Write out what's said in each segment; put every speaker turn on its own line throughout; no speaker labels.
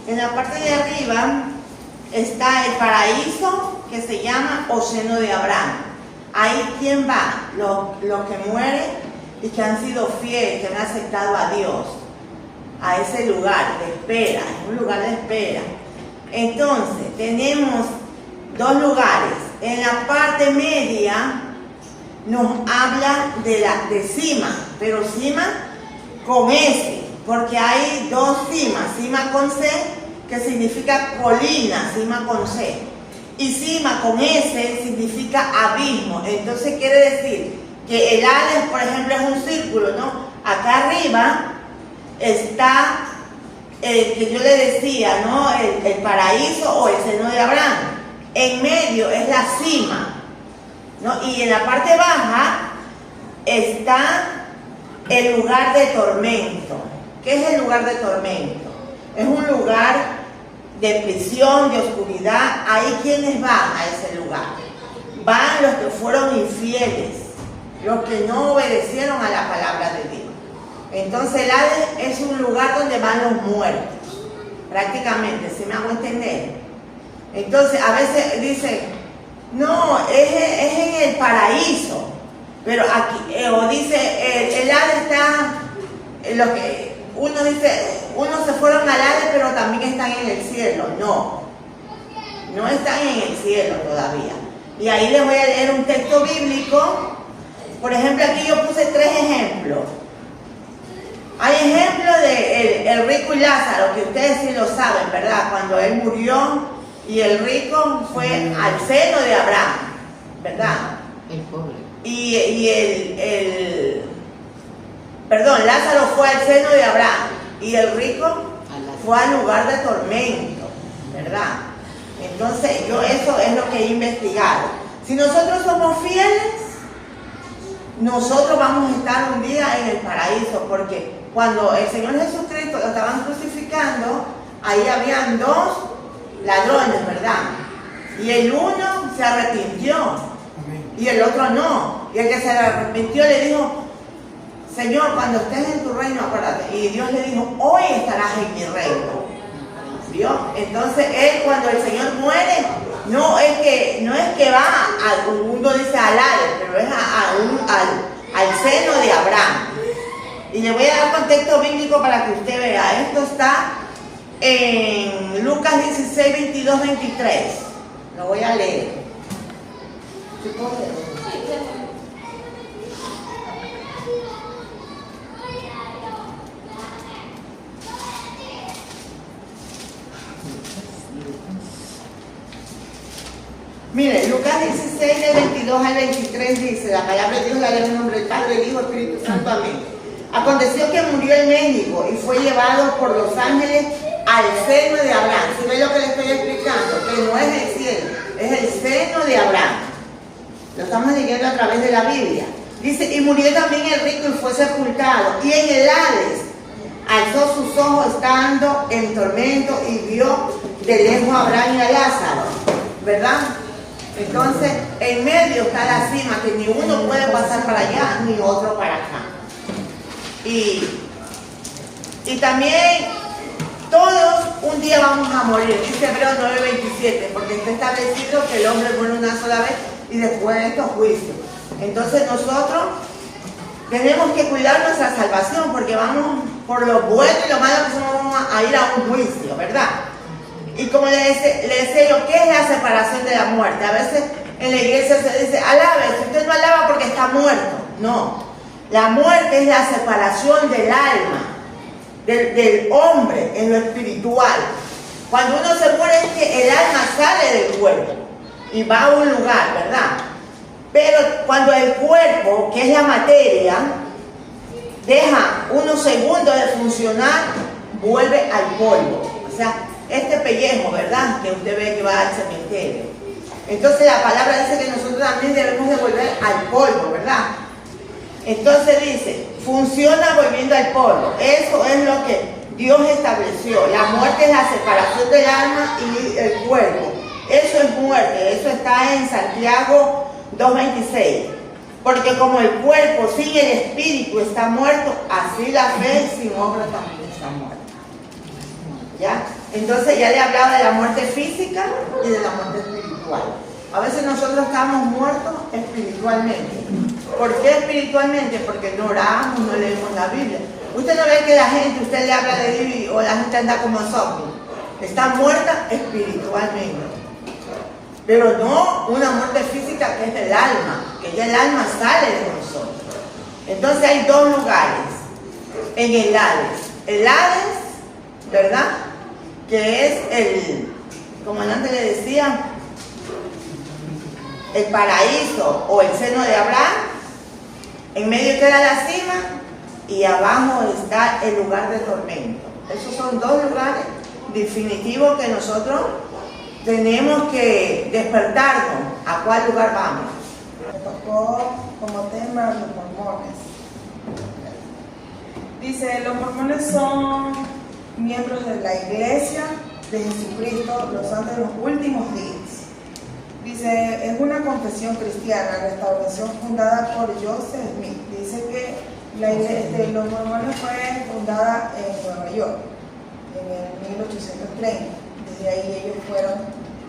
En la parte de arriba está el paraíso, que se llama o seno de Abraham. Ahí, ¿quién va? Los que mueren y que han sido fieles, que han aceptado a Dios, a ese lugar de espera, es un lugar de espera. Entonces, tenemos dos lugares. En la parte media nos habla de cima, pero cima con S, porque hay dos cimas, cima con C, que significa colina, cima con C, y cima con S significa abismo. Entonces quiere decir que el Hades, por ejemplo, es un círculo, ¿no? Acá arriba está que yo le decía, ¿no? El paraíso o el seno de Abraham. En medio es la cima, ¿no? Y en la parte baja está el lugar de tormento. ¿Qué es el lugar de tormento? Es un lugar de prisión, de oscuridad. Ahí, ¿quiénes van a ese lugar? Van los que fueron infieles, los que no obedecieron a la palabra de Dios. Entonces el Hades es un lugar donde van los muertos, prácticamente, ¿sí me hago entender? Entonces a veces dicen, no, es en el paraíso, pero aquí, o dice, el Hades está, lo que uno dice, unos se fueron al Hades, pero también están en el cielo. No, no están en el cielo todavía. Y ahí les voy a leer un texto bíblico. Por ejemplo, aquí yo puse 3 ejemplos. Hay ejemplos de el rico y Lázaro, que ustedes sí lo saben, ¿verdad? Cuando él murió y el rico fue al seno de Abraham, ¿verdad?
El pobre.
Perdón, Lázaro fue al seno de Abraham y el rico fue al lugar de tormento, ¿verdad? Entonces yo eso es lo que he investigado. Si nosotros somos fieles, nosotros vamos a estar un día en el paraíso, porque cuando el Señor Jesucristo lo estaban crucificando, ahí habían 2 ladrones, ¿verdad? Y el uno se arrepintió y el otro no. Y el que se arrepintió le dijo, Señor, cuando estés en tu reino, acuérdate. Y Dios le dijo, hoy estarás en mi reino. ¿Vio? Entonces él, cuando el Señor muere, no es que va al mundo, dice al Hades, pero es al seno de Abraham. Y le voy a dar contexto bíblico para que usted vea. Esto está en Lucas 16, 22, 23. Lo voy a leer. ¿Sí puedo leer? Mire, Lucas 16, del 22 al 23 dice, la palabra de Dios la lee en nombre del Padre, del Hijo, Espíritu Santo, amén. Aconteció que murió el mendigo y fue llevado por los ángeles al seno de Abraham. ¿Sí ve lo que le estoy explicando? Que no es el cielo, es el seno de Abraham. Lo estamos leyendo a través de la Biblia. Dice, y murió también el rico y fue sepultado. Y en el Hades alzó sus ojos estando en tormento y vio de lejos a Abraham y a Lázaro, ¿verdad? Entonces, en medio está la cima, que ni uno puede pasar para allá, ni otro para acá. Y también, todos un día vamos a morir, dice Hebreos 9:27, porque está establecido que el hombre muere una sola vez y después de estos juicios. Entonces nosotros tenemos que cuidar nuestra salvación, porque vamos por lo bueno y lo malo que somos, vamos a ir a un juicio, ¿verdad? Y como le decía yo, ¿qué es la separación de la muerte? A veces en la iglesia se dice, alabe, si usted no alaba porque está muerto. No, la muerte es la separación del alma, del hombre en lo espiritual. Cuando uno se muere es que el alma sale del cuerpo y va a un lugar, ¿verdad? Pero cuando el cuerpo, que es la materia, deja unos segundos de funcionar, vuelve al polvo. O sea, este pellejo, ¿verdad? Que usted ve que va al cementerio. Entonces la palabra dice que nosotros también debemos de volver al polvo, ¿verdad? Entonces dice, funciona volviendo al polvo. Eso es lo que Dios estableció. La muerte es la separación del alma y el cuerpo. Eso es muerte. Eso está en Santiago 2:26. Porque como el cuerpo sin el espíritu está muerto, así la fe sin obra también está muerta. ¿Ya? Entonces ya le hablaba de la muerte física y de la muerte espiritual. A veces nosotros estamos muertos espiritualmente. ¿Por qué espiritualmente? Porque no oramos, no leemos la Biblia. Usted no ve que la gente, usted le habla de Dios o la gente anda como zombie. Está muerta espiritualmente. Pero no una muerte física que es del alma, que ya el alma sale de nosotros. Entonces hay dos lugares en el Hades. El Hades, ¿verdad? Que es el, como antes le decía, el paraíso o el seno de Abraham. En medio queda la cima y abajo está el lugar de tormento. Esos son dos lugares definitivos que nosotros tenemos que despertarnos a cuál lugar vamos.
Me tocó como tema los mormones. Dice, los mormones son miembros de la Iglesia de Jesucristo, los santos de los últimos días. Dice, es una confesión cristiana, restauración fundada por Joseph Smith. Dice que la iglesia, los mormones fue fundada en Nueva York en el 1830. Desde ahí ellos fueron,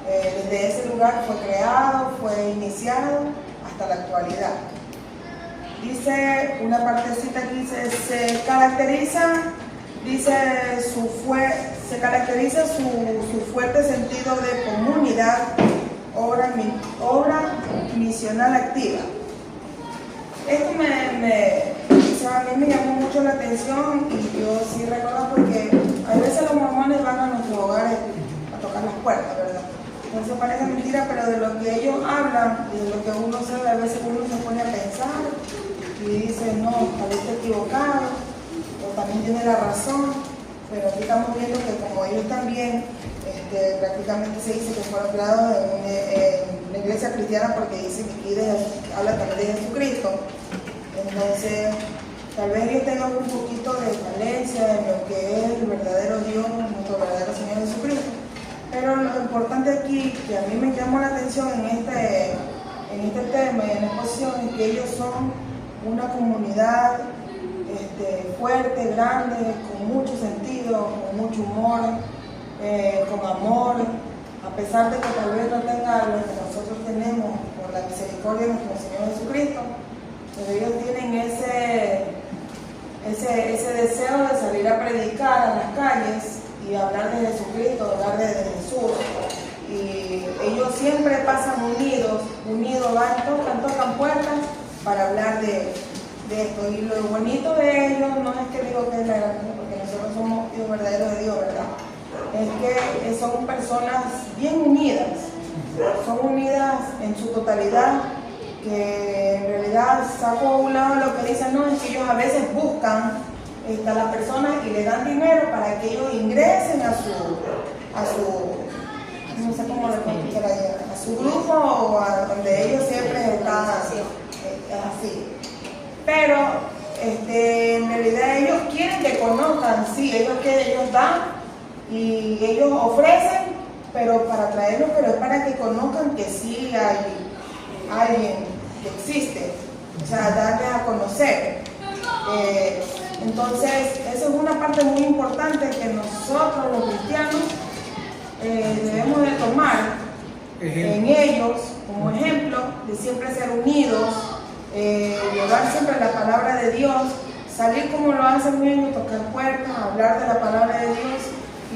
desde ese lugar fue creado, fue iniciado hasta la actualidad. Dice una partecita que dice, se caracteriza su fuerte sentido de comunidad, obra misional activa. Esto a mí me llamó mucho la atención y yo sí recuerdo porque a veces los mormones van a nuestros hogares a tocar las puertas, ¿verdad? Entonces parece mentira, pero de lo que ellos hablan y de lo que uno sabe, a veces uno se pone a pensar y dice, no, tal vez está equivocado, o también tiene la razón, pero aquí estamos viendo que como ellos también prácticamente se dice que fueron creados en la iglesia cristiana porque dice que aquí habla también de Jesucristo. Entonces, tal vez ellos tengan un poquito de falencia en lo que es el verdadero Dios, nuestro verdadero Señor Jesucristo. Pero lo importante aquí, que a mí me llamó la atención en este tema y en la exposición, es que ellos son una comunidad fuerte, grande, con mucho sentido, con mucho humor, con amor, a pesar de que tal vez no tenga lo que nosotros tenemos por la misericordia de nuestro Señor Jesucristo, pero ellos tienen ese deseo de salir a predicar a las calles y hablar de Jesucristo, hablar de Jesús. Y ellos siempre pasan unidos, van, tocan puertas para hablar de esto. Y lo bonito de ellos no es que digo que es la gran cosa, porque nosotros somos hijos verdaderos de Dios, ¿verdad? Es que son personas bien unidas, son unidas en su totalidad, que en realidad saco a un lado lo que dicen, no, es que ellos a veces buscan a las personas y le dan dinero para que ellos ingresen a su no sé cómo le puedo explicar allá, a su grupo o a donde ellos siempre están así. Pero en realidad ellos quieren que conozcan, sí, ellos dan y ellos ofrecen, pero para traerlos, pero es para que conozcan que sí hay alguien que existe, o sea, darles a conocer. Entonces, eso es una parte muy importante que nosotros los cristianos debemos de tomar en ellos como ejemplo de siempre ser unidos, llevar siempre la palabra de Dios, salir como lo hacen ellos, tocar puertas, hablar de la palabra de Dios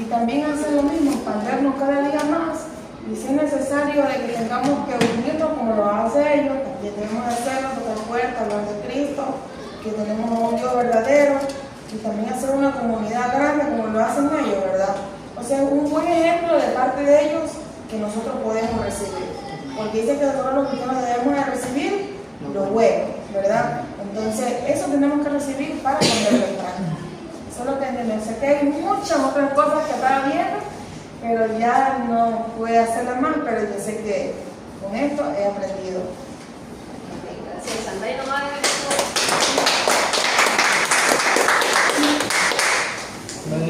y también hacer lo mismo, expandernos cada día más. Y si es necesario de que tengamos que unirnos como lo hace ellos, también debemos hacerlo, tocar puertas, hablar de Cristo, que tenemos un Dios verdadero y también hacer una comunidad grande como lo hacen ellos, ¿verdad? O sea, un buen ejemplo de parte de ellos que nosotros podemos recibir. Porque dice que nosotros los cristianos debemos de recibir lo bueno, ¿verdad? Entonces, eso tenemos que recibir para ponerlo en práctica. Eso es lo que entendemos. Sé que hay muchas otras cosas que estaba viendo, pero ya no pude hacerlas más, pero yo sé que con esto he aprendido.
Gracias, Sandra. Y nomás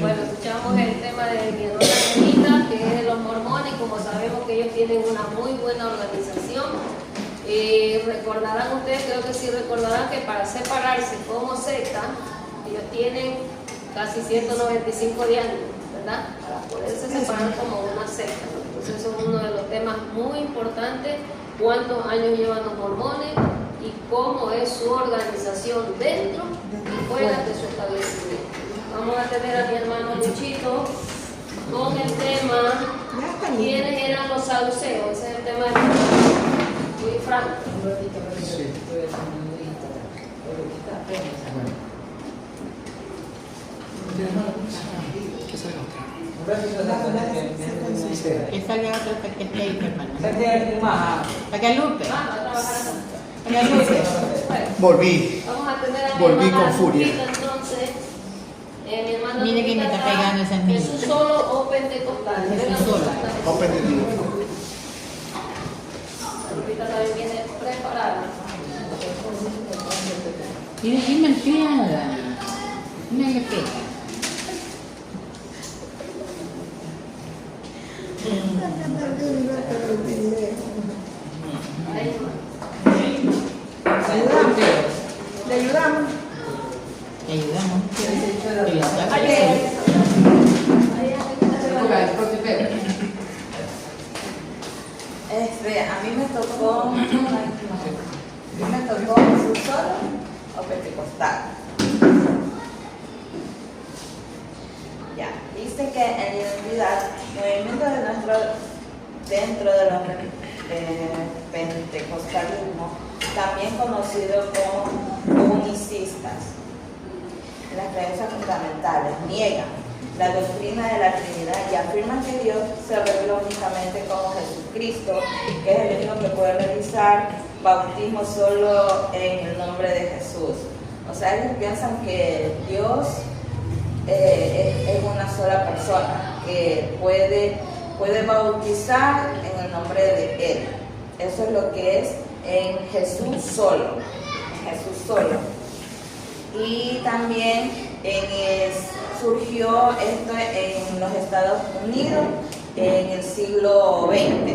bueno, escuchamos el tema de mi hermana Angelita, que es de los mormones, como sabemos que ellos tienen una muy buena organización. Recordarán ustedes, creo que sí recordarán que para separarse como secta, ellos tienen casi 195 de años, ¿verdad? Para poderse separar como una secta, ¿no? Entonces eso es uno de los temas muy importantes, cuántos años llevan los mormones y cómo es su organización dentro y fuera de su establecimiento. Vamos a tener a mi hermano Luchito con el tema, ¿quiénes eran los saduceos? Ese es el tema de mi hermano, muy franco.
Sí.
Esa le otra para que esté ahí, hermano.
Bueno,
Para que Lupe.
Va a trabajar acá.
Para que Lupe.
volví.
Vamos a tener a mi
Volví
hermana
con furia.
Lupita, entonces. Mi hermana
Mire que me
Lupita
está pegando ese niño.
Jesús solo o pentecostal.
Jesús
Venga,
solo.
Lupita.
Open the door.
Lupita también viene preparada.
Mire qué malcriada. Una le pega.
Ahí va.
¿Le ayudamos?
Te ayudamos.
Ahí
A mí me tocó Jesús solo o pentecostal. Ya, dice que en identidad, movimiento dentro de los pentecostalismo, también conocido como unicistas, en las creencias fundamentales, niegan la doctrina de la Trinidad y afirman que Dios se revela únicamente como Jesucristo, que es el único que puede realizar bautismo solo en el nombre de Jesús. O sea, ellos piensan que Dios es una sola persona, que puede bautizar en el nombre de Él. Eso es lo que es en Jesús solo, Jesús solo. Y también surgió esto en los Estados Unidos en el siglo XX.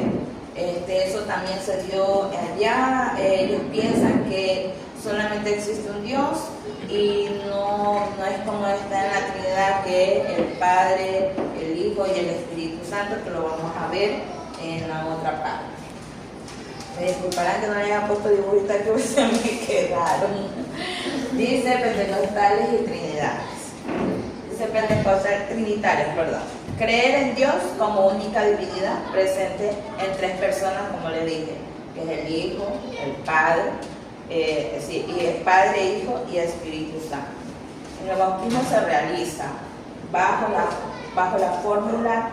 Eso también se dio allá. Ellos piensan que solamente existe un Dios y no es como está en la Trinidad, que es el Padre, el Hijo y el Espíritu Santo, que lo vamos a ver en la otra parte. Me disculparán que no le haya puesto dibujitos que se me quedaron. Dice pentecostales y trinidades. Dice pentecostales trinitarios, perdón. Creer en Dios como única divinidad presente en tres personas, como le dije, que es el Hijo, el Padre, y el Padre, Hijo y Espíritu Santo. El bautismo se realiza bajo la fórmula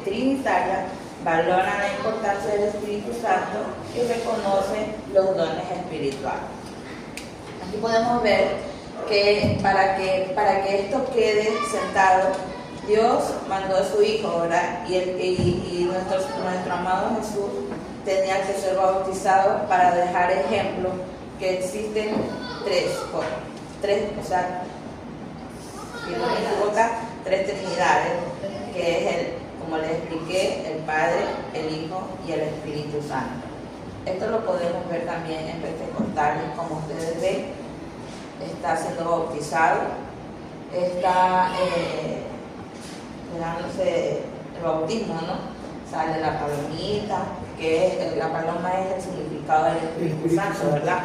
trinitaria, valoran la importancia del Espíritu Santo y reconocen los dones espirituales. Aquí podemos ver que para que esto quede sentado, Dios mandó a su Hijo, ¿verdad? Y nuestro amado Jesús tenía que ser bautizado para dejar ejemplo que existen tres, o sea, si no me equivoco, tres trinidades, que es como les expliqué, el Padre, el Hijo y el Espíritu Santo. Esto lo podemos ver también en pentecostales, como ustedes ven, está siendo bautizado, está dándose el bautismo, ¿no? Sale la palomita, que la paloma es el significado del Espíritu Santo, ¿verdad?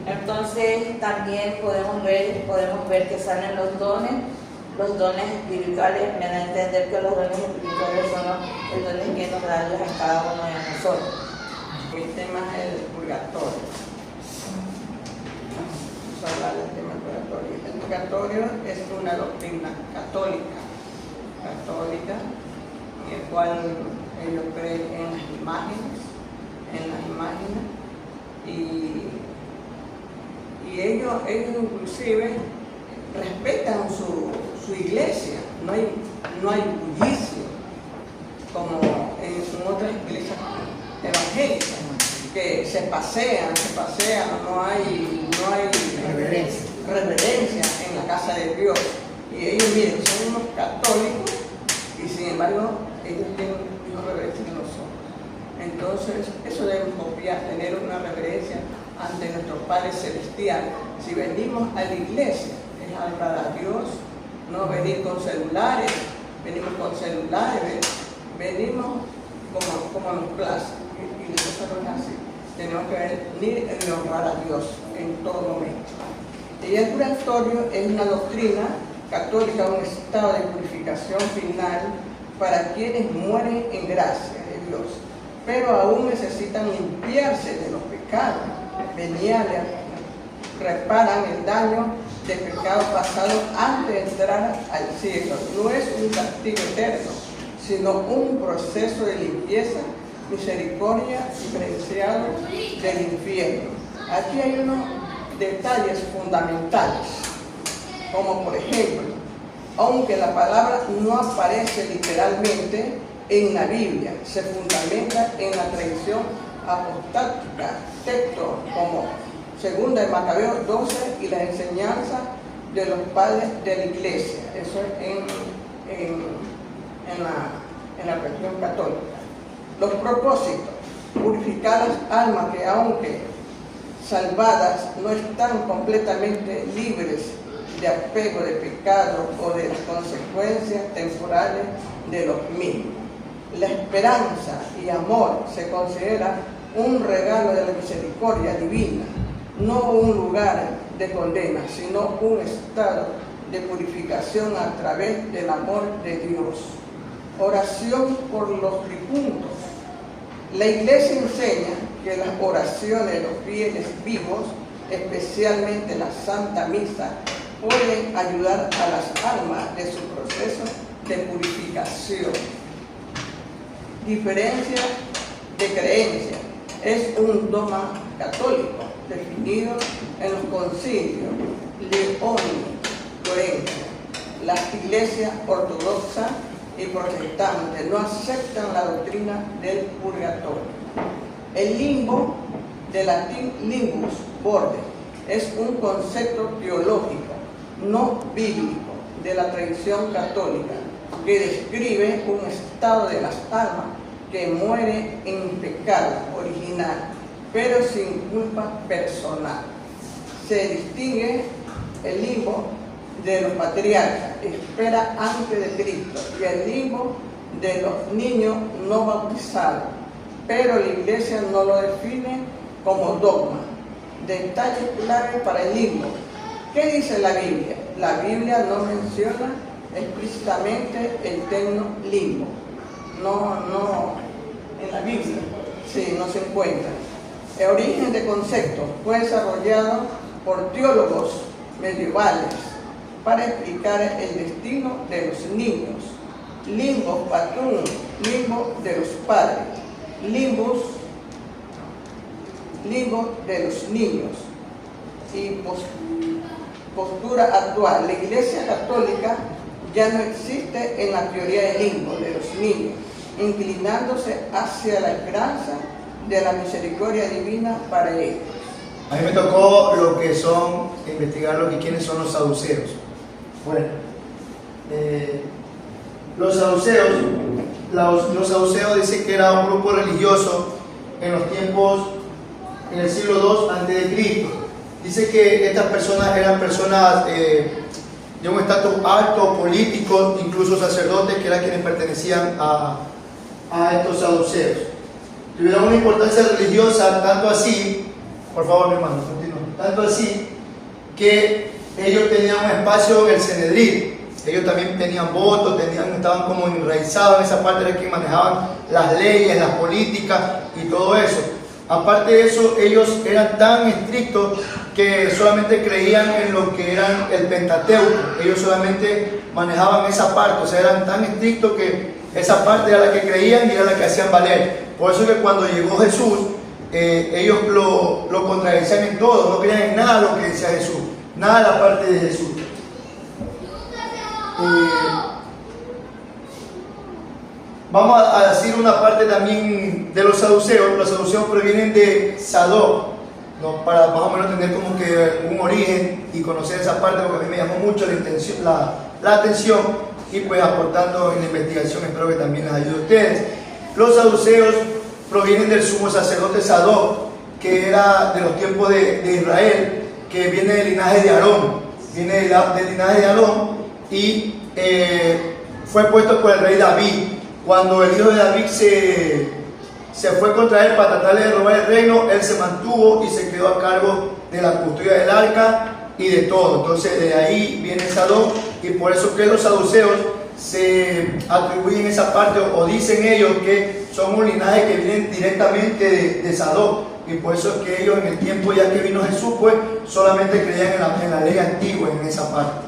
Entonces también podemos ver que salen los dones espirituales. Me da a entender que los dones espirituales son los dones que nos da Dios a cada uno de nosotros.
El tema es el purgatorio. Vamos a hablar del tema del purgatorio. El purgatorio es una doctrina católica, en el cual ellos creen en las imágenes, y ellos inclusive respetan su iglesia. No hay bullicio como en otras iglesias evangélicas, que se pasean, no hay reverencia en la casa de Dios. Y ellos, miren, son unos católicos y sin embargo ellos tienen una reverencia en los ojos. Entonces, eso debemos copiar, tener una reverencia ante nuestro Padre Celestial. Si venimos a la iglesia, es honrar a Dios, no venir con celulares, venimos como nos place, y eso no es así. Tenemos que venir y honrar a Dios en todo momento. Y el purgatorio es una doctrina católica, un estado de purificación final para quienes mueren en gracia de Dios, pero aún necesitan limpiarse de los pecados veniales, reparan el daño de pecados pasados antes de entrar al cielo. No es un castigo eterno, sino un proceso de limpieza, misericordia diferenciado del infierno. Aquí hay unos detalles fundamentales, como por ejemplo, aunque la palabra no aparece literalmente en la Biblia, se fundamenta en la tradición apostática, textos como Segunda de Macabeos 12 y la enseñanza de los padres de la iglesia. Eso es en la religión católica. Los propósitos: purificar las almas que, aunque salvadas, no están completamente libres de apego de pecado o de las consecuencias temporales de los mismos. La esperanza y amor se considera un regalo de la misericordia divina, no un lugar de condena, sino un estado de purificación a través del amor de Dios. Oración por los difuntos. La Iglesia enseña que las oraciones de los fieles vivos, especialmente la Santa Misa, pueden ayudar a las almas de su proceso de purificación. Diferencia de creencia. Es un dogma católico definido en los concilios León y Florencia. Las iglesias ortodoxas y protestantes no aceptan la doctrina del purgatorio. El limbo, de latín limbus, borde, es un concepto teológico, no bíblico, de la tradición católica, que describe un estado de las almas que muere en pecado original, pero sin culpa personal. Se distingue el limbo de los patriarcas, espera antes de Cristo, y el limbo de los niños no bautizados, pero la Iglesia no lo define como dogma. Detalles clave para el limbo. ¿Qué dice la Biblia? La Biblia no menciona explícitamente el término limbo. No, en la Biblia sí, no se encuentra. El origen de conceptos fue desarrollado por teólogos medievales para explicar el destino de los niños. Limbo patum, limbo de los padres, limbo de los niños. Y postura actual: la Iglesia Católica ya no existe en la teoría del limbo de los niños, inclinándose hacia la esperanza de la misericordia divina para ellos.
A mí me tocó lo que son, investigar quiénes son los saduceos. Bueno, los saduceos dicen que era un grupo religioso en los tiempos, en el siglo II a.C. Dice que estas personas eran personas de un estatus alto, políticos, incluso sacerdotes, que eran quienes pertenecían a estos saduceos. Tuvieron una importancia religiosa, tanto así, por favor mi hermano, continúa, tanto así que ellos tenían un espacio en el Sanedrín. Ellos también tenían votos, estaban como enraizados en esa parte de que manejaban las leyes, las políticas y todo eso. Aparte de eso, ellos eran tan estrictos que solamente creían en lo que eran el Pentateuco. Ellos solamente manejaban esa parte, o sea, eran tan estrictos que esa parte era la que creían y era la que hacían valer. Por eso que cuando llegó Jesús, ellos lo contradecían en todo, no creían en nada de lo que decía Jesús, nada de la parte de Jesús. Vamos a decir una parte también de los saduceos. Los saduceos provienen de Sadoc, ¿no? Para más o menos tener como que un origen y conocer esa parte, porque a mí me llamó mucho la atención, y pues aportando en la investigación espero que también les ayude a ustedes. Los saduceos provienen del sumo sacerdote Sadoc, que era de los tiempos de Israel, que viene del linaje de Aarón, y fue puesto por el rey David. Cuando el hijo de David se fue contra él para tratar de robar el reino, él se mantuvo y se quedó a cargo de la custodia del arca y de todo. Entonces de ahí viene Sadoc, y por eso que los saduceos se atribuyen esa parte, o dicen ellos que son un linaje que vienen directamente de Sadoc, y por eso es que ellos en el tiempo ya que vino Jesús pues solamente creían en la ley antigua, en esa parte.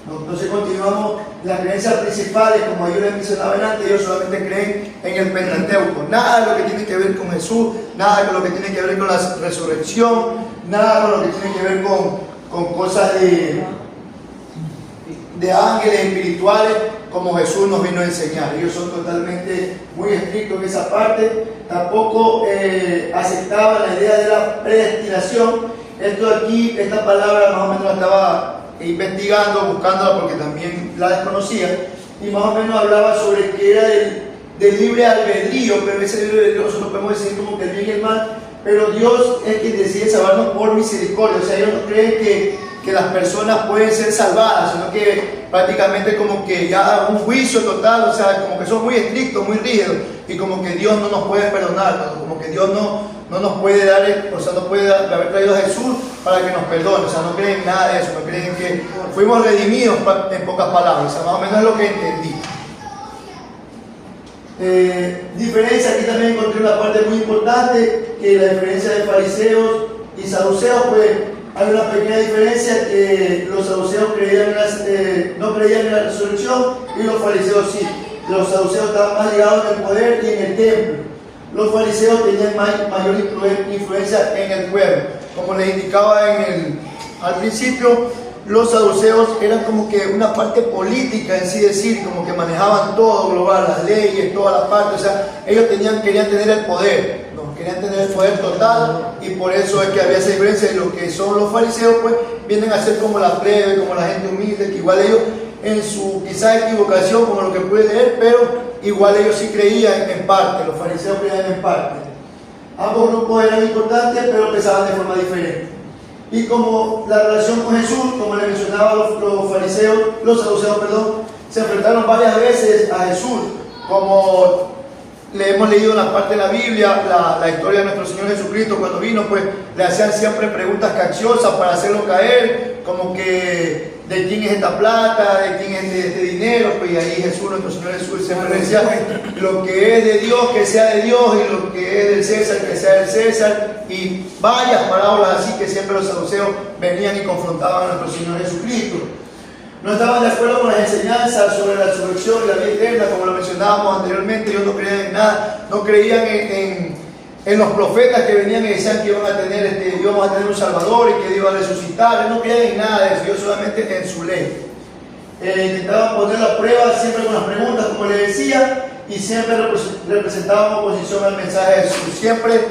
Entonces continuamos, las creencias principales, como yo les mencionaba antes, ellos solamente creen en el Pentateuco, nada de lo que tiene que ver con Jesús, nada de lo que tiene que ver con la resurrección, nada de lo que tiene que ver con cosas de ángeles espirituales, como Jesús nos vino a enseñar. Ellos son totalmente muy estrictos en esa parte. Tampoco aceptaban la idea de la predestinación. Esto aquí, esta palabra más o menos la estaba investigando, buscándola porque también la desconocía, y más o menos hablaba sobre que era del libre albedrío, pero ese libre albedrío nosotros podemos decir como que el bien y el mal, pero Dios es quien decide salvarnos por misericordia. O sea, ellos no creen que las personas pueden ser salvadas, sino que prácticamente como que ya un juicio total, o sea, como que son muy estrictos, muy rígidos, y como que Dios no nos puede perdonar, como que Dios no nos puede dar, o sea, no puede haber traído a Jesús para que nos perdone. O sea, no creen nada de eso, no creen que fuimos redimidos, en pocas palabras. O sea, más o menos es lo que entendí. Diferencia, aquí también encontré una parte muy importante, que la diferencia de fariseos y saduceos, pues hay una pequeña diferencia, que los saduceos no creían en la resurrección y los fariseos sí. Los saduceos estaban más ligados en el poder y en el templo. Los fariseos tenían mayor influencia en el pueblo. Como les indicaba al principio, los saduceos eran como que una parte política en sí, decir, como que manejaban todo global, las leyes, todas las partes. O sea, ellos querían tener el poder, ¿no? Querían tener el poder total, y por eso es que había esa diferencia. Y lo que son los fariseos, pues, vienen a ser como la plebe, como la gente humilde, que igual ellos, en su quizás equivocación, como lo que pude leer, pero igual ellos sí creían en parte, los fariseos creían en parte. Ambos grupos eran importantes, pero pensaban de forma diferente. Y como la relación con Jesús, como le mencionaba, los saduceos, se enfrentaron varias veces a Jesús. Como le hemos leído en la parte de la Biblia, la historia de nuestro Señor Jesucristo, cuando vino, pues le hacían siempre preguntas capciosas para hacerlo caer, como que de quién es esta plata, de quién es este dinero, pues, y ahí Jesús, nuestro Señor Jesús, siempre decía, lo que es de Dios, que sea de Dios, y lo que es del César, que sea del César, y varias parábolas así que siempre los saduceos venían y confrontaban a nuestro Señor Jesucristo. No estaban de acuerdo con las enseñanzas sobre la resurrección y la vida eterna, como lo mencionábamos anteriormente. Ellos no creían en nada, no creían en los profetas que venían y decían que íbamos a tener un Salvador y que iba a resucitar. Ellos no creían en nada de eso, ellos solamente en su ley. Intentaban poner la prueba siempre con las preguntas, como les decía, y siempre representaban oposición al mensaje de Jesús. Siempre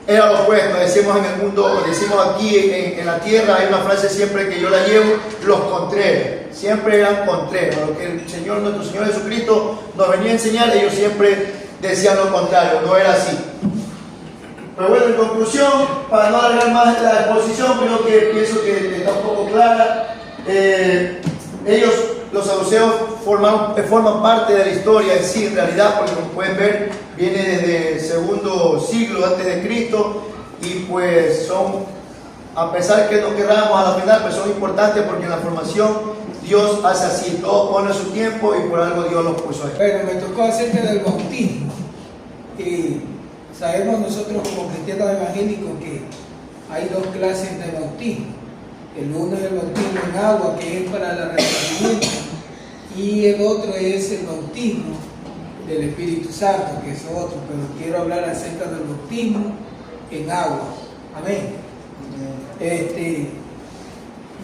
era lo opuesto. Decimos en el mundo, decimos aquí en la tierra, hay una frase siempre que yo la llevo: los contrarios. Siempre eran contrarios. Lo que el Señor, nuestro Señor Jesucristo, nos venía a enseñar, ellos siempre decían lo contrario, no era así. Pero bueno, en conclusión, para no alargar más la exposición, pienso que está un poco clara. Ellos, los saduceos, forman parte de la historia en sí, en realidad, porque como pueden ver, viene desde el segundo siglo antes de Cristo, y pues son, a pesar que no querramos a la final, pues son importantes porque en la formación Dios hace así, todo pone su tiempo y por algo Dios los puso ahí.
Bueno, me tocó acerca del bautismo. Y sabemos nosotros como cristianos evangélicos que hay dos clases de bautismo. El uno es el bautismo en agua, que es para el arrepentimiento, y el otro es el bautismo del Espíritu Santo, que es otro, pero quiero hablar acerca del bautismo en agua. Amén.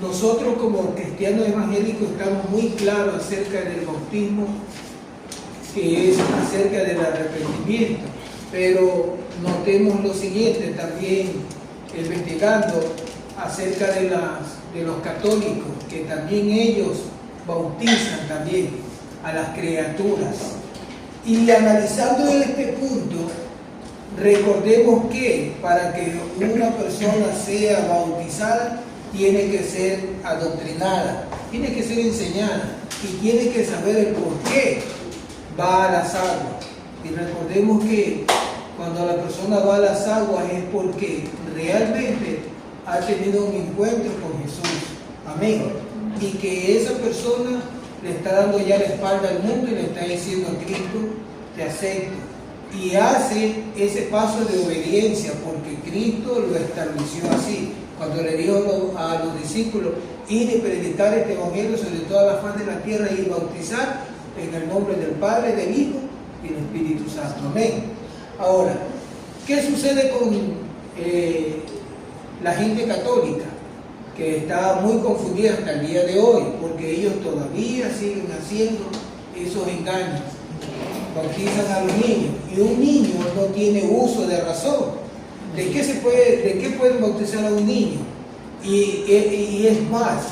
Nosotros como cristianos evangélicos estamos muy claros acerca del bautismo, que es acerca del arrepentimiento, pero notemos lo siguiente también, investigando acerca de los católicos, que también ellos bautizan también a las criaturas. Y analizando este punto, recordemos que para que una persona sea bautizada, tiene que ser adoctrinada, tiene que ser enseñada. y tiene que saber el por qué va a las aguas. Y recordemos que cuando la persona va a las aguas es porque realmente ha tenido un encuentro con Jesús. Amén. Y que esa persona le está dando ya la espalda al mundo y le está diciendo a Cristo, te acepto. Y hace ese paso de obediencia porque Cristo lo estableció así. Cuando le dijo a los discípulos, ir y predicar este evangelio sobre toda la faz de la tierra y bautizar en el nombre del Padre, del Hijo y del Espíritu Santo. Amén. Ahora, ¿qué sucede con la gente católica? Que está muy confundida hasta el día de hoy, porque ellos todavía siguen haciendo esos engaños. Bautizan a los niños, y un niño no tiene uso de razón. ¿De qué pueden bautizar a un niño? Y es más,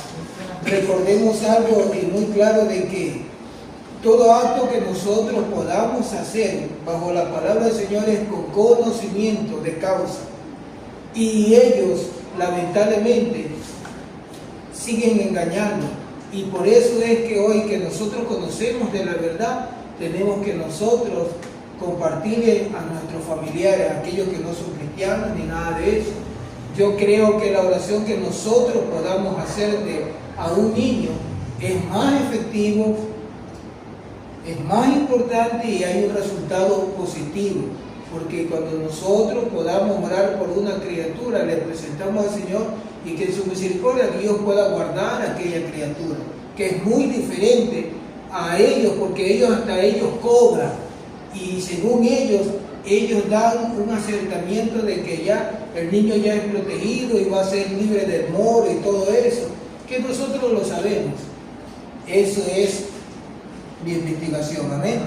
recordemos algo muy claro de que todo acto que nosotros podamos hacer bajo la palabra del Señor es con conocimiento de causa. Y ellos, lamentablemente, siguen engañando. Y por eso es que hoy que nosotros conocemos de la verdad, tenemos que nosotros compartirle a nuestros familiares, a aquellos que no son cristianos ni nada de eso. Yo creo que la oración que nosotros podamos hacerle a un niño es más efectivo, es más importante y hay un resultado positivo, porque cuando nosotros podamos orar por una criatura, le presentamos al Señor y que en su misericordia Dios pueda guardar a aquella criatura, que es muy diferente a ellos, porque ellos hasta ellos cobran y según ellos dan un acercamiento de que ya el niño ya es protegido y va a ser libre del moro y todo eso, que nosotros lo sabemos. Eso es mi investigación, amén.